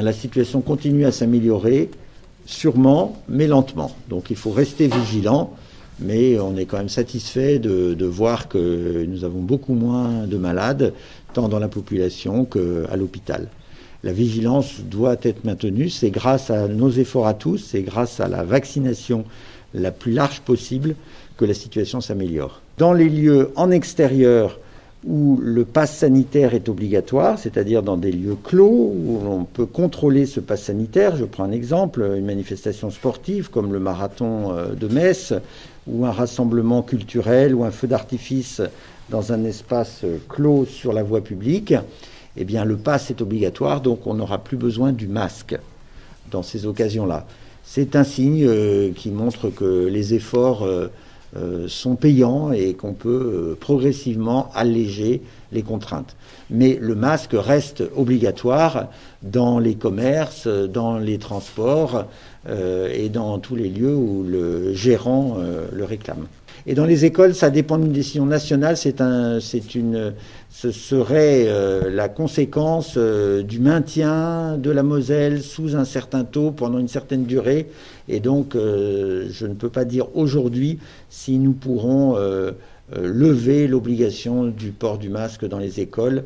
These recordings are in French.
La situation continue à s'améliorer, sûrement, mais lentement. Donc il faut rester vigilant, mais on est quand même satisfait de voir que nous avons beaucoup moins de malades, tant dans la population qu'à l'hôpital. La vigilance doit être maintenue, c'est grâce à nos efforts à tous, c'est grâce à la vaccination la plus large possible que la situation s'améliore. Dans les lieux en extérieur où le pass sanitaire est obligatoire, c'est-à-dire dans des lieux clos où on peut contrôler ce pass sanitaire, je prends un exemple, une manifestation sportive comme le marathon de Metz, ou un rassemblement culturel ou un feu d'artifice dans un espace clos sur la voie publique, eh bien le pass est obligatoire, donc on n'aura plus besoin du masque dans ces occasions-là. C'est un signe qui montre que les efforts sont payants et qu'on peut progressivement alléger les contraintes. Mais le masque reste obligatoire dans les commerces, dans les transports et dans tous les lieux où le gérant le réclame. Et dans les écoles, ça dépend d'une décision nationale. Ce serait la conséquence du maintien de la Moselle sous un certain taux pendant une certaine durée. Et donc, je ne peux pas dire aujourd'hui si nous pourrons lever l'obligation du port du masque dans les écoles.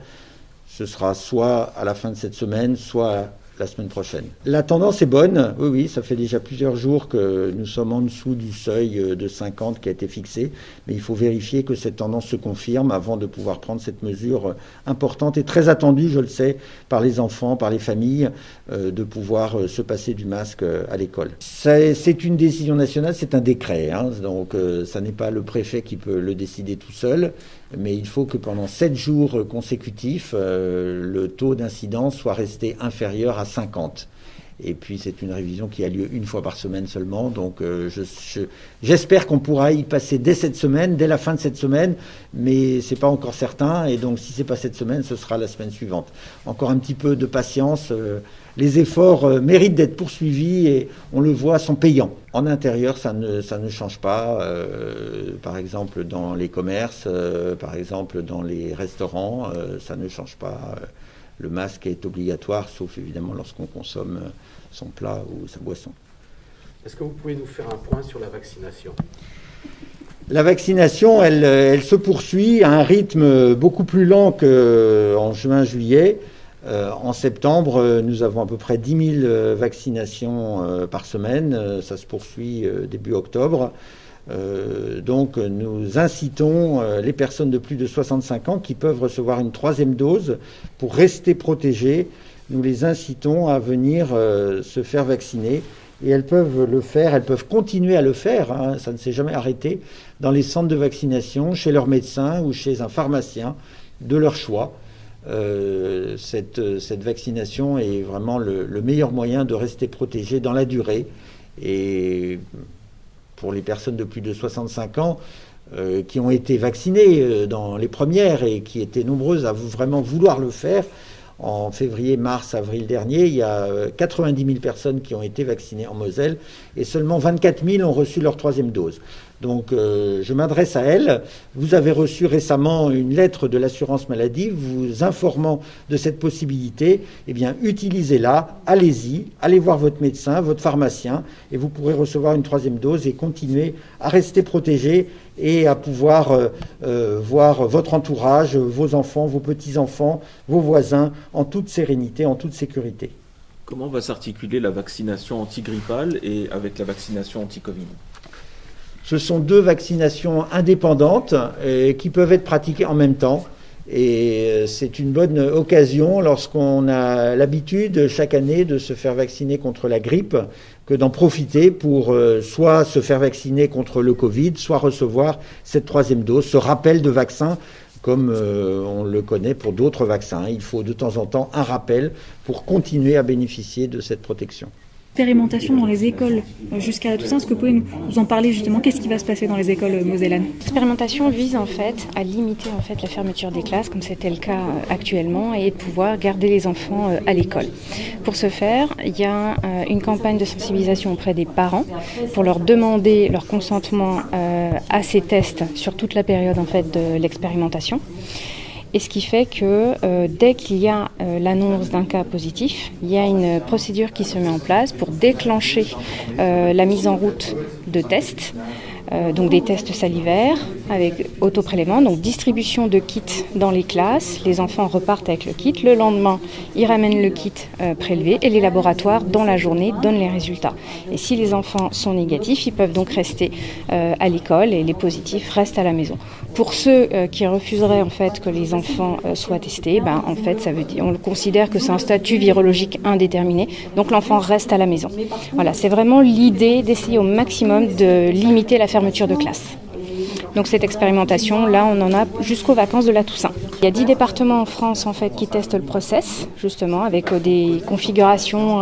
Ce sera soit à la fin de cette semaine, soit la semaine prochaine. La tendance est bonne, oui, ça fait déjà plusieurs jours que nous sommes en dessous du seuil de 50 qui a été fixé, mais il faut vérifier que cette tendance se confirme avant de pouvoir prendre cette mesure importante et très attendue, je le sais, par les enfants, par les familles, de pouvoir se passer du masque à l'école. C'est une décision nationale, c'est un décret, donc ça n'est pas le préfet qui peut le décider tout seul, mais il faut que pendant 7 jours consécutifs, le taux d'incidence soit resté inférieur à 50. Et puis c'est une révision qui a lieu une fois par semaine seulement, donc j'espère qu'on pourra y passer dès cette semaine, dès la fin de cette semaine, mais c'est pas encore certain, et donc si c'est pas cette semaine, ce sera la semaine suivante. Encore un petit peu de patience, les efforts méritent d'être poursuivis et on le voit, sont payants. En intérieur, ça ne change pas, par exemple dans les commerces, par exemple dans les restaurants, ça ne change pas. Le masque est obligatoire, sauf évidemment lorsqu'on consomme son plat ou sa boisson. Est-ce que vous pouvez nous faire un point sur la vaccination ? La vaccination, elle se poursuit à un rythme beaucoup plus lent qu'en juin-juillet. En septembre, nous avons à peu près 10 000 vaccinations par semaine. Ça se poursuit début octobre. Donc nous incitons les personnes de plus de 65 ans qui peuvent recevoir une 3e dose pour rester protégées. Nous les incitons à venir se faire vacciner et elles peuvent le faire, elles peuvent continuer à le faire, ça ne s'est jamais arrêté, dans les centres de vaccination, chez leur médecin ou chez un pharmacien de leur choix. Cette vaccination est vraiment le meilleur moyen de rester protégé dans la durée. Et pour les personnes de plus de 65 ans qui ont été vaccinées dans les premières et qui étaient nombreuses à vraiment vouloir le faire, en février, mars, avril dernier, il y a 90 000 personnes qui ont été vaccinées en Moselle et seulement 24 000 ont reçu leur 3e dose. Donc je m'adresse à elles. Vous avez reçu récemment une lettre de l'assurance maladie vous informant de cette possibilité. Eh bien, utilisez-la, allez-y, allez voir votre médecin, votre pharmacien, et vous pourrez recevoir une 3e dose et continuer à rester protégé et à pouvoir voir votre entourage, vos enfants, vos petits-enfants, vos voisins, en toute sérénité, en toute sécurité. Comment va s'articuler la vaccination antigrippale et avec la vaccination anti-Covid ? Ce sont 2 vaccinations indépendantes qui peuvent être pratiquées en même temps. Et c'est une bonne occasion, lorsqu'on a l'habitude chaque année de se faire vacciner contre la grippe, que d'en profiter pour soit se faire vacciner contre le Covid, soit recevoir cette 3e dose, ce rappel de vaccin, comme on le connaît pour d'autres vaccins. Il faut de temps en temps un rappel pour continuer à bénéficier de cette protection. Expérimentation dans les écoles jusqu'à la Toussaint, est-ce que vous pouvez nous en parler justement? Qu'est-ce qui va se passer dans les écoles mosellanes? L'expérimentation vise en fait à limiter en fait la fermeture des classes, comme c'était le cas actuellement, et de pouvoir garder les enfants à l'école. Pour ce faire, il y a une campagne de sensibilisation auprès des parents pour leur demander leur consentement à ces tests sur toute la période en fait de l'expérimentation. Et ce qui fait que dès qu'il y a l'annonce d'un cas positif, il y a une procédure qui se met en place pour déclencher la mise en route de tests. Donc des tests salivaires avec autoprélèvement, donc distribution de kits dans les classes. Les enfants repartent avec le kit. Le lendemain, ils ramènent le kit prélevé et les laboratoires, dans la journée, donnent les résultats. Et si les enfants sont négatifs, ils peuvent donc rester à l'école et les positifs restent à la maison. Pour ceux qui refuseraient en fait que les enfants soient testés, en fait, ça veut dire, on le considère que c'est un statut virologique indéterminé, donc l'enfant reste à la maison. Voilà, c'est vraiment l'idée d'essayer au maximum de limiter la fermeture de classe. Donc cette expérimentation, là, on en a jusqu'aux vacances de la Toussaint. Il y a 10 départements en France en fait qui testent le process, justement, avec des configurations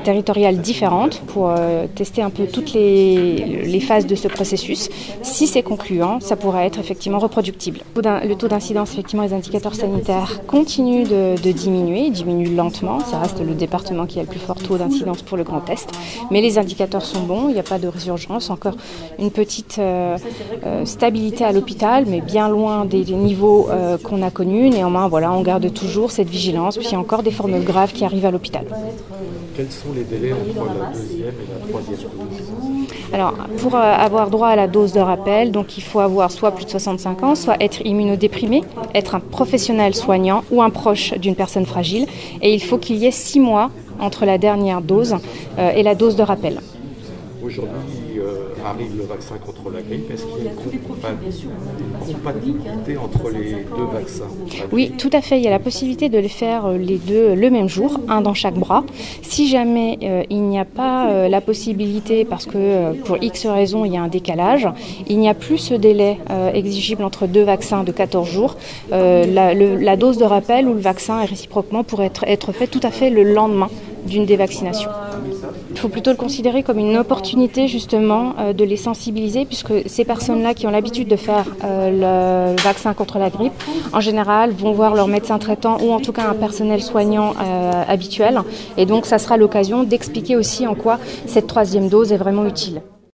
territoriales différentes pour tester un peu toutes les phases de ce processus. Si c'est concluant, ça pourrait être effectivement reproductible. Le taux d'incidence, effectivement, les indicateurs sanitaires continuent de diminuer, ils diminuent lentement. Ça reste le département qui a le plus fort taux d'incidence pour le Grand Est. Mais les indicateurs sont bons, il n'y a pas de résurgence, encore une petite stabilité à l'hôpital, mais bien loin des niveaux qu'on a connus. Néanmoins, voilà, on garde toujours cette vigilance, puis il y a encore des formes graves qui arrivent à l'hôpital. Quels sont les délais entre la deuxième et la troisième dose? Alors, pour avoir droit à la dose de rappel, donc il faut avoir soit plus de 65 ans, soit être immunodéprimé, être un professionnel soignant ou un proche d'une personne fragile, et il faut qu'il y ait 6 mois entre la dernière dose et la dose de rappel. Aujourd'hui, arrive le vaccin contre la grippe. Est-ce qu'il y a une compatibilité entre les deux vaccins? Oui, tout à fait. Il y a la possibilité de les faire les deux le même jour, un dans chaque bras. Si jamais il n'y a pas la possibilité, parce que pour X raisons, il y a un décalage, il n'y a plus ce délai exigible entre 2 vaccins de 14 jours. La dose de rappel ou le vaccin réciproquement pourrait être fait tout à fait le lendemain d'une dévaccination. Il faut plutôt le considérer comme une opportunité justement de les sensibiliser, puisque ces personnes-là qui ont l'habitude de faire le vaccin contre la grippe, en général vont voir leur médecin traitant ou en tout cas un personnel soignant habituel. Et donc ça sera l'occasion d'expliquer aussi en quoi cette 3e dose est vraiment utile.